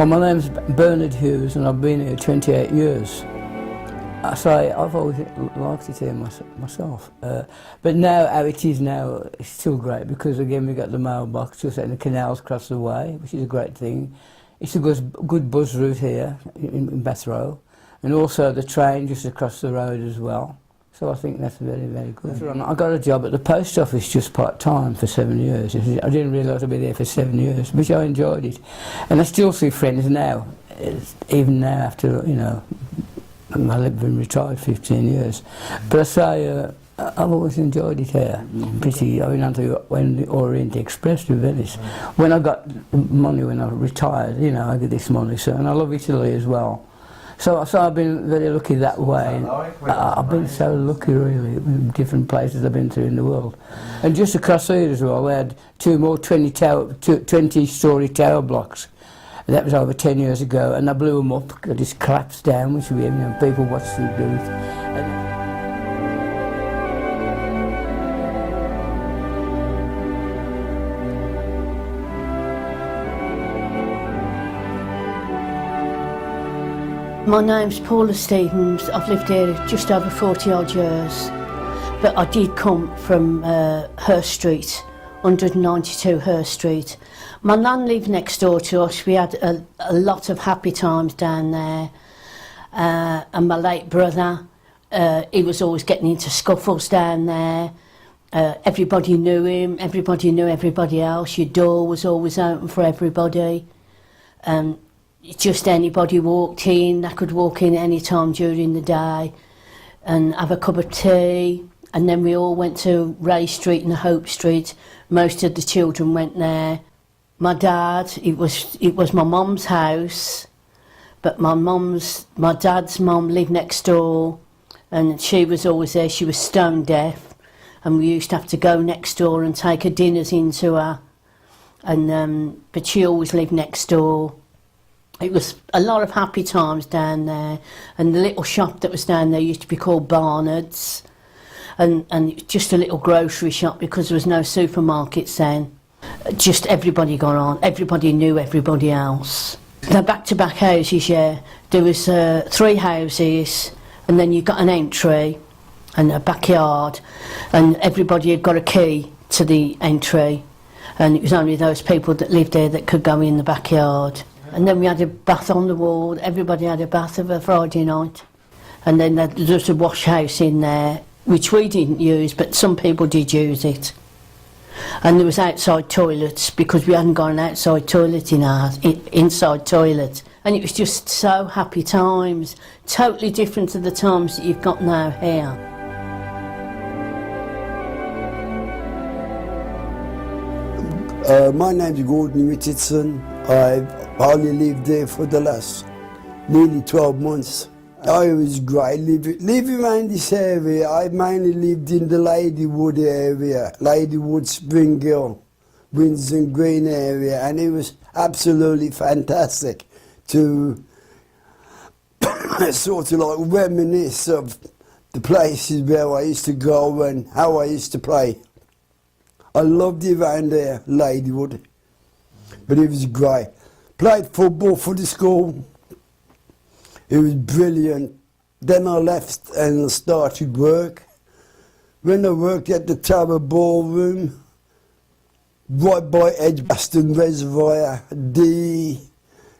Well, my name's Bernard Hughes and I've been here 28 years. I've always liked it here myself. But now, how it is now, it's still great because again we've got the mailbox just and the canals across the way, which is a great thing. It's a good bus route here in Bath Row, and also the train just across the road as well. So I think that's very, very good. I got a job at the post office just part-time for 7 years. I didn't realise I'd be there for 7 years, but I enjoyed it. And I still see friends now, even now after, you know, I've been retired 15 years. But I say, I've always enjoyed it here. I went on to the Orient Express to Venice. When I got money when I retired, you know, I get this money, so, and I love Italy as well. So I've been very lucky that way. I've been so lucky really in different places I've been to in the world. And just across here as well, they had 2 more 20-story tower blocks. That was over 10 years ago, and I blew them up. I just collapsed down, which we, you know, people watched them do it. My name's Paula Stevens. I've lived here just over 40 odd years, but I did come from Hurst Street, 192 Hurst Street. My nan lived next door to us. We had a lot of happy times down there. And my late brother, he was always getting into scuffles down there. Everybody knew him, everybody knew everybody else. Your door was always open for everybody. Just anybody walked in, they could walk in any time during the day and have a cup of tea. And then we all went to Ray Street and Hope Street. Most of the children went there. My dad, it was my mum's house, but my dad's mum lived next door, and she was always there. She was stone deaf, and we used to have to go next door and take her dinners into her. And but she always lived next door. It was a lot of happy times down there, and the little shop that was down there used to be called Barnard's, and just a little grocery shop because there was no supermarkets then. Just everybody got on, everybody knew everybody else. The back-to-back houses, yeah, there was 3 houses, and then you got an entry and a backyard, and everybody had got a key to the entry, and it was only those people that lived there that could go in the backyard. And then we had a bath on the wall. Everybody had a bath of a Friday night. And then there was a wash house in there, which we didn't use, but some people did use it. And there was outside toilets, because we hadn't got an outside toilet in our inside toilet. And it was just so happy times, totally different to the times that you've got now here. My name's Gordon Richardson. I've only lived there for the last nearly 12 months. I was great living around this area. I mainly lived in the Ladywood area, Ladywood, Spring Hill, Windsor Green area, and it was absolutely fantastic to sort of like reminisce of the places where I used to go and how I used to play. I loved it around there, Ladywood, but it was great. Played football for the school. It was brilliant. Then I left and started work. When I worked at the Tower Ballroom, right by Edgbaston Reservoir,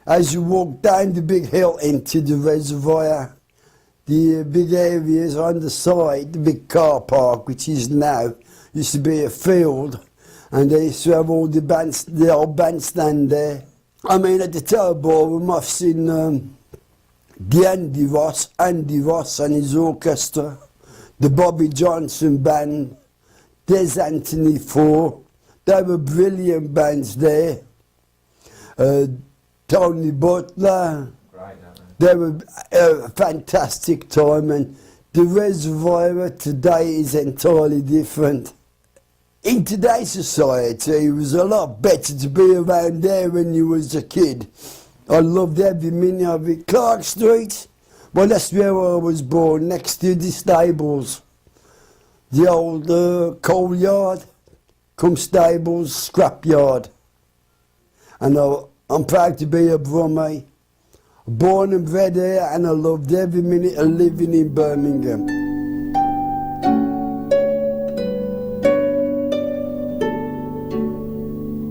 as you walk down the big hill into the reservoir, the big areas on the side, the big car park, which is now, used to be a field, and they used to have all the old bandstand there. I mean, at the Tower Ballroom, I've seen Andy Ross and his orchestra, the Bobby Johnson band, Des Anthony 4. They were brilliant bands there. Tony Butler. They were a fantastic time, and the reservoir today is entirely different. In today's society, it was a lot better to be around there when you was a kid. I loved every minute of it. Clark Street, well, that's where I was born, next to the stables. The old coal yard, come stables, scrap yard. And I'm proud to be a Brummie. Born and bred here, and I loved every minute of living in Birmingham.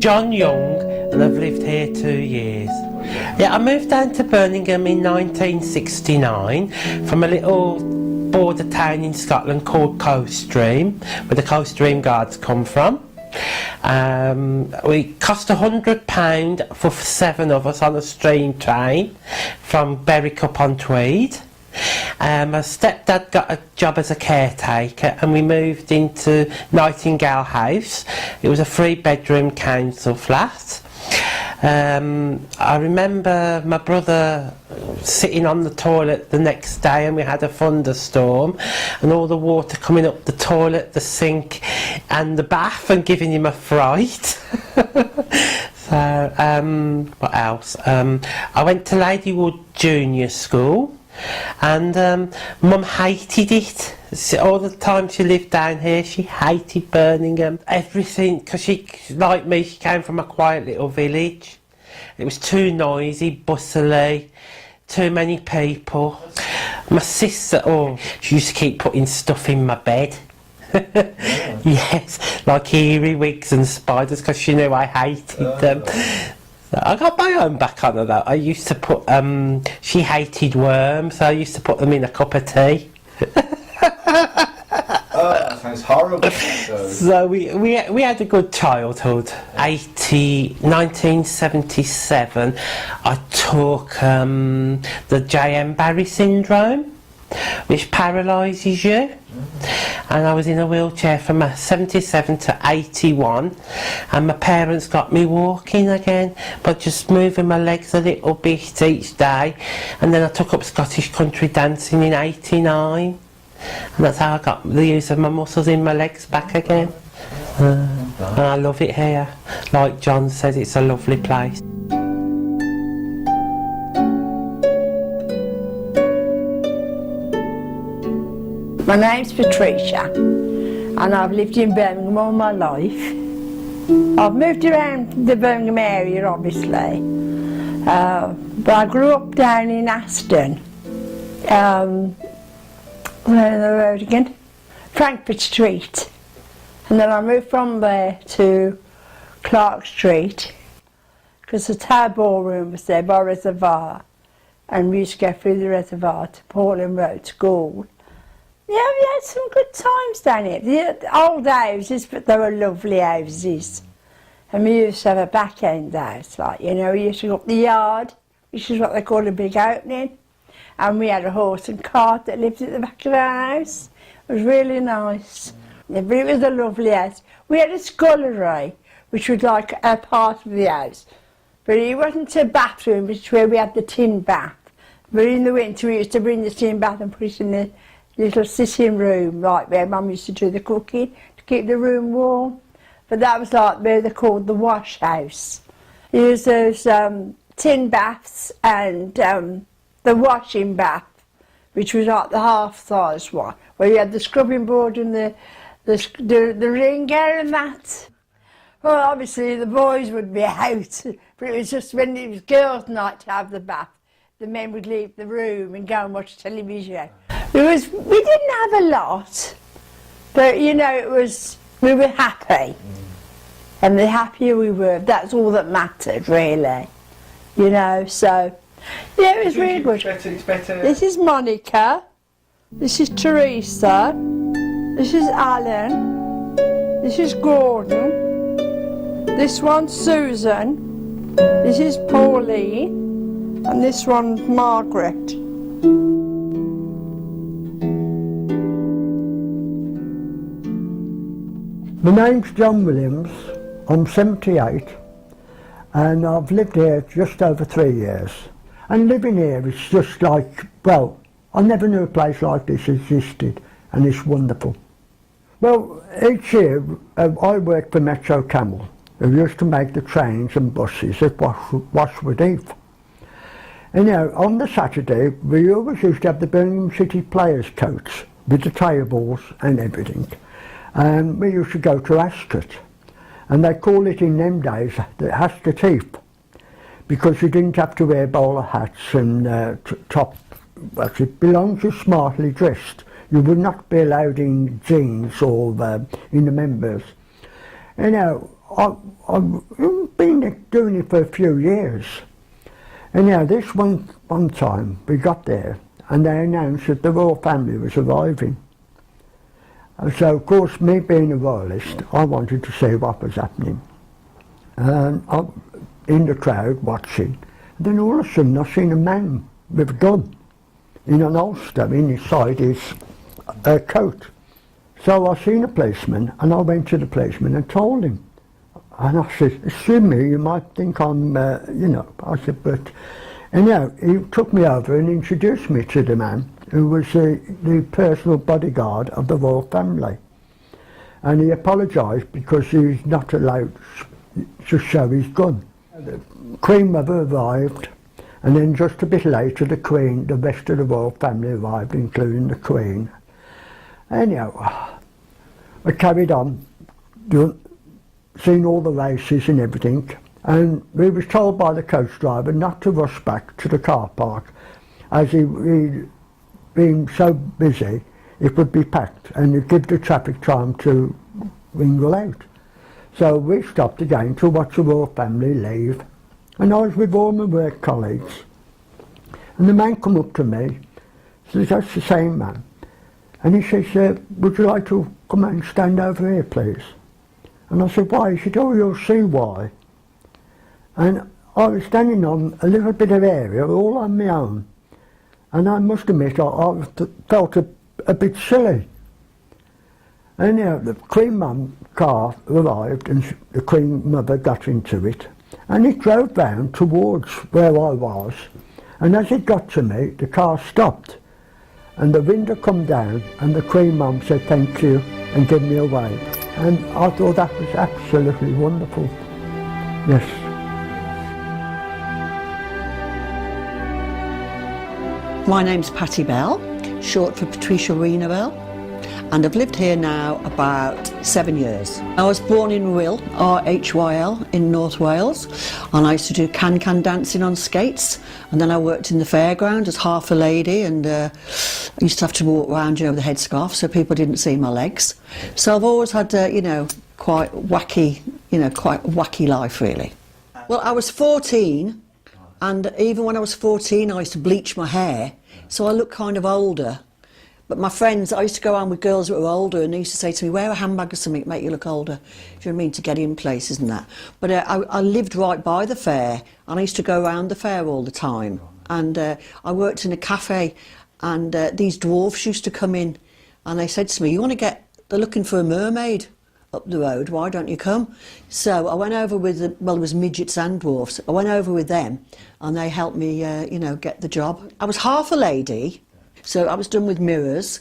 John Young, and I've lived here 2 years. Yeah, I moved down to Birmingham in 1969 from a little border town in Scotland called Coldstream, where the Coldstream Guards come from. We cost £100 for 7 of us on a stream train from Berwick-upon-Tweed. My stepdad got a job as a caretaker and we moved into Nightingale House. It was a 3-bedroom council flat. I remember my brother sitting on the toilet the next day and we had a thunderstorm and all the water coming up the toilet, the sink and the bath and giving him a fright. So, what else? I went to Ladywood Junior School and Mum hated it. All the time she lived down here, she hated Birmingham. Everything, because she, like me, she came from a quiet little village. It was too noisy, bustly, too many people. My sister, she used to keep putting stuff in my bed. Yes, like earwigs and spiders, because she knew I hated them. So I got my own back on her though. I used to put, she hated worms, so I used to put them in a cup of tea. Oh, that sounds horrible. So we had a good childhood. 1977, I took the J.M. Barry syndrome, which paralyses you. And I was in a wheelchair from 77 to 81 and my parents got me walking again, but just moving my legs a little bit each day. And then I took up Scottish country dancing in 89 and that's how I got the use of my muscles in my legs back again. And I love it here. Like John says, it's a lovely place. My name's Patricia and I've lived in Birmingham all my life. I've moved around the Birmingham area obviously, but I grew up down in Aston, where the road again? Frankfurt Street, and then I moved from there to Clark Street because the Tower Ballroom was there by Reservoir and we used to go through the Reservoir to Portland Road School. Yeah, we had some good times down here. The old houses, but they were lovely houses. And we used to have a back end house, like, you know, we used to go up the yard, which is what they call a big opening. And we had a horse and cart that lived at the back of our house. It was really nice. Yeah, but it was a lovely house. We had a scullery, which was like a part of the house. But it wasn't a bathroom, which is where we had the tin bath. But in the winter we used to bring the tin bath and put it in the little sitting room, like where Mum used to do the cooking to keep the room warm. But that was like where they called the wash house. There was those tin baths and the washing bath, which was like the half-size one, where you had the scrubbing board and the ringer and that. Well, obviously the boys would be out, but it was just when it was girls' night to have the bath, the men would leave the room and go and watch television. We didn't have a lot, but you know, we were happy. And the happier we were, that's all that mattered really. You know, so yeah, it was really good. It's better. This is Monica, this is Teresa, this is Alan, this is Gordon, this one's Susan, this is Pauline, and this one's Margaret. My name's John Williams, I'm 78 and I've lived here just over 3 years. And living here is just like, well, I never knew a place like this existed and it's wonderful. Well, each year I work for Metro Camel, who used to make the trains and buses at Washwood Heath. And you know, on the Saturday we always used to have the Birmingham City Players coach with the tables and everything. And we used to go to Ascot, and they call it in them days the Ascot Heath. because you didn't have to wear bowler hats and top. Well, it belonged to smartly dressed. You would not be allowed in jeans or in the members. You know, I've been doing it for a few years. And now this one time we got there and they announced that the royal family was arriving. And so of course, me being a royalist, I wanted to see what was happening. And I'm in the crowd watching. And then all of a sudden I seen a man with a gun in an holster inside his coat. So I seen a policeman and I went to the policeman and told him. And I said, excuse me, you might think I'm, you know, I said, but, and you know, he took me over and introduced me to the man who was the personal bodyguard of the royal family. And he apologised because he was not allowed to show his gun. The Queen Mother arrived, and then just a bit later the rest of the royal family arrived, including the Queen. Anyhow, I carried on, seen all the races and everything, and we was told by the coach driver not to rush back to the car park, as he'd been so busy it would be packed and it'd give the traffic time to mingle out. So we stopped again to watch the royal family leave, and I was with all my work colleagues, and the man come up to me, says, that's the same man, and he says, would you like to come and stand over here please? And I said, why? He said, oh, you'll see why. And I was standing on a little bit of area, all on my own. And I must admit, I felt a bit silly. And you know, the Queen Mum car arrived and the Queen Mother got into it. And it drove round towards where I was. And as it got to me, the car stopped. And the window come down and the Queen Mum said, thank you, and gave me a wave. And I thought that was absolutely wonderful. Yes. My name's Patty Bell, short for Patricia Rena Bell, and I've lived here now about 7 years. I was born in Rhyl, R-H-Y-L, in North Wales, and I used to do can-can dancing on skates, and then I worked in the fairground as half a lady, and I used to have to walk around, you know, with a headscarf so people didn't see my legs. So I've always had, you know, quite wacky life really. Well, I was 14, and even when I was 14 I used to bleach my hair, so I looked kind of older. But my friends, I used to go around with girls that were older and they used to say to me, wear a handbag or something to make you look older. Do you know what I mean? To get in places and that. But I lived right by the fair and I used to go around the fair all the time. And I worked in a cafe and these dwarfs used to come in and they said to me, they're looking for a mermaid up the road, why don't you come? So I went over with, well, there was midgets and dwarfs. I went over with them and they helped me, you know, get the job. I was half a lady. So I was done with mirrors.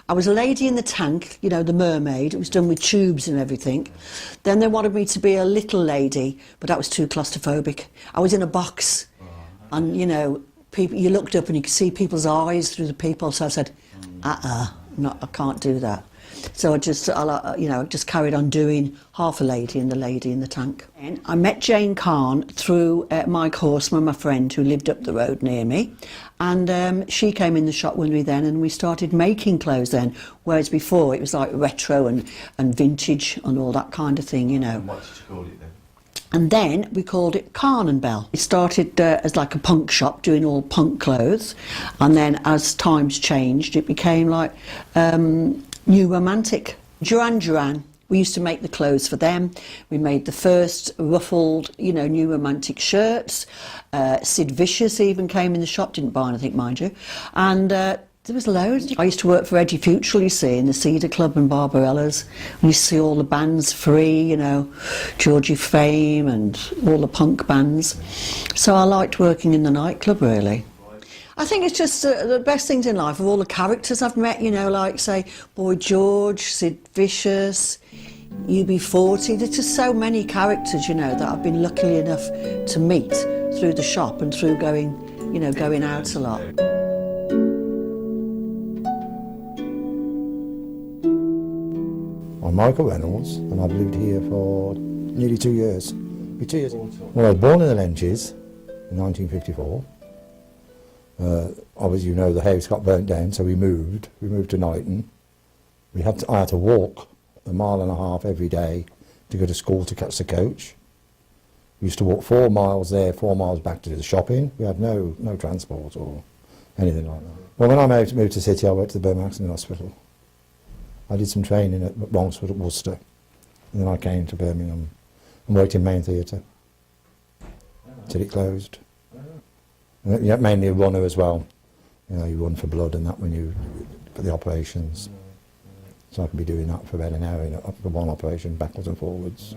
I was a lady in the tank, you know, the mermaid. It was done with tubes and everything. Then they wanted me to be a little lady, but that was too claustrophobic. I was in a box and, you know, you looked up and you could see people's eyes through the people. So I said, I can't do that. So I just carried on doing half a lady and the lady in the tank. And I met Jane Carn through Mike Horseman, my friend, who lived up the road near me. And she came in the shop with me then and we started making clothes then, whereas before it was like retro and vintage and all that kind of thing, you know. And what did you call it then? And then we called it Carn and Bell. It started as like a punk shop doing all punk clothes, and then as times changed it became like New Romantic. Duran Duran, we used to make the clothes for them. We made the first ruffled, you know, New Romantic shirts. Sid Vicious even came in the shop, didn't buy anything, mind you. And there was loads. I used to work for Eddie Futrell, you see, in the Cedar Club and Barbarella's. We used to see all the bands free, you know, Georgie Fame and all the punk bands. So I liked working in the nightclub, really. I think it's just the best things in life of all the characters I've met, you know, like, say, Boy George, Sid Vicious, UB40. There's just so many characters, you know, that I've been lucky enough to meet through the shop and through going out a lot. I'm Michael Reynolds and I've lived here for nearly 2 years. Well, I was born in the Lenches in 1954. Obviously, you know, the house got burnt down, so we moved. We moved to Knighton. I had to walk 1.5 miles every day to go to school to catch the coach. We used to walk 4 miles there, 4 miles back to do the shopping. We had no transport or anything like that. Well, when I moved to City, I went to the Birmingham Accident Hospital. I did some training at Rongsford at Worcester, and then I came to Birmingham and worked in Main Theatre till it closed. And, yeah, mainly a runner as well. You know, you run for blood and that for the operations. So I could be doing that for about an hour for one operation, backwards and forwards.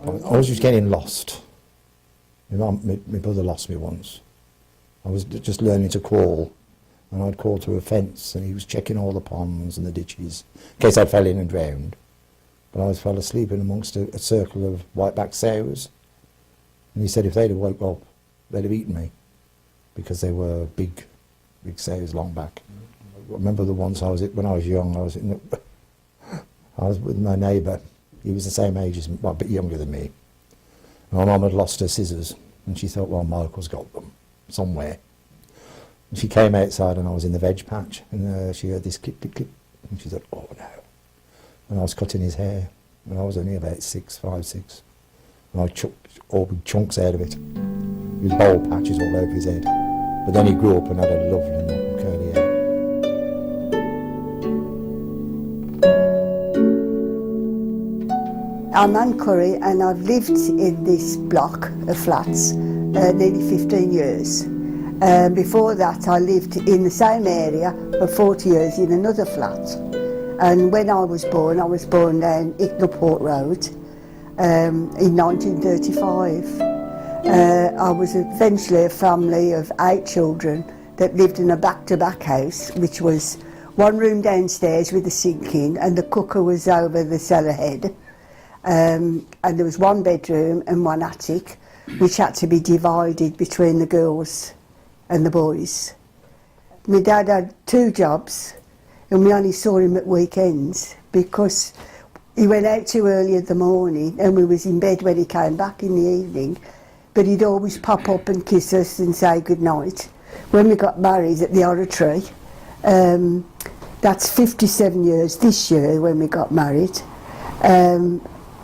I was just getting lost. My brother lost me once. I was just learning to crawl, and I'd crawl to a fence, and he was checking all the ponds and the ditches, in case I fell in and drowned. But I fell asleep in amongst a circle of white-backed sows, and he said if they'd have woke up, they'd have eaten me, because they were big sows, long back. I remember the once when I was young, I was with my neighbour. He was the same age as me, well, a bit younger than me. And my mum had lost her scissors, and she thought, well, Michael's got them somewhere. And she came outside, and I was in the veg patch, and she heard this clip, clip, clip, and she said, oh no. And I was cutting his hair, and I was only about 5, 6. And I chucked all big chunks out of it. His bald patches all over his head. But then he grew up and had a lovely curly hair. I'm Anne Curry, and I've lived in this block of flats nearly 15 years. Before that, I lived in the same area for 40 years in another flat. And when I was born down Icknell Road in 1935. I was eventually a family of 8 children that lived in a back-to-back house, which was one room downstairs with a sink in, and the cooker was over the cellar head. And there was 1 bedroom and 1 attic, which had to be divided between the girls and the boys. My dad had 2 jobs, and we only saw him at weekends because he went out too early in the morning and we was in bed when he came back in the evening, but he'd always pop up and kiss us and say good night. When we got married at the Oratory, that's 57 years this year when we got married,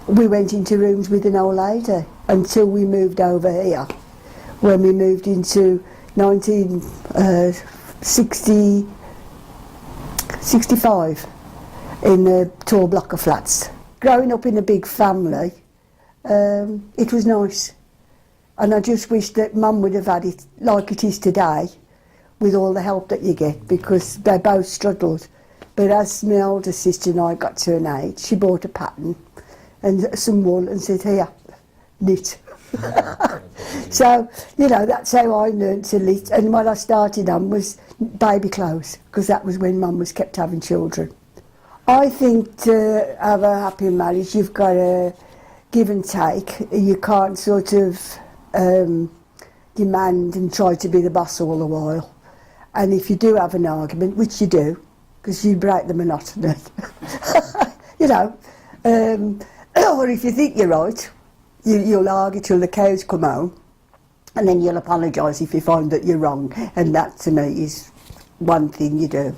we went into rooms with an old lady until we moved over here, when we moved into 1965 in a tall block of flats. Growing up in a big family, it was nice, and I just wish that Mum would have had it like it is today, with all the help that you get, because they both struggled. But as my older sister and I got to an age, she bought a pattern and some wool and said, here, knit. So, you know, that's how I learned to knit. And what I started on was baby clothes, because that was when Mum was kept having children. I think to have a happy marriage, you've got to give and take. You can't sort of demand and try to be the boss all the while. And if you do have an argument, which you do, because you break the monotony, you know, or if you think you're right, you'll argue till the cows come home, and then you'll apologise if you find that you're wrong, and that to me is one thing you do.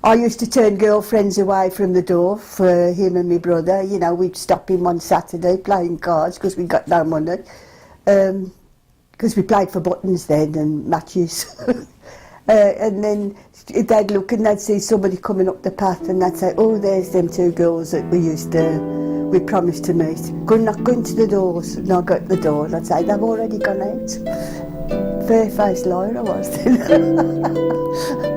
I used to turn girlfriends away from the door for him and my brother. You know, we'd stop him one Saturday playing cards because we got no money, because we played for buttons then and matches. And then they'd look and they'd see somebody coming up the path, and they'd say, oh, there's them 2 girls that we promised to meet. Go knock into the doors, and I'd go to the door and I'd say, they've already gone out. Fair-faced liar I was then.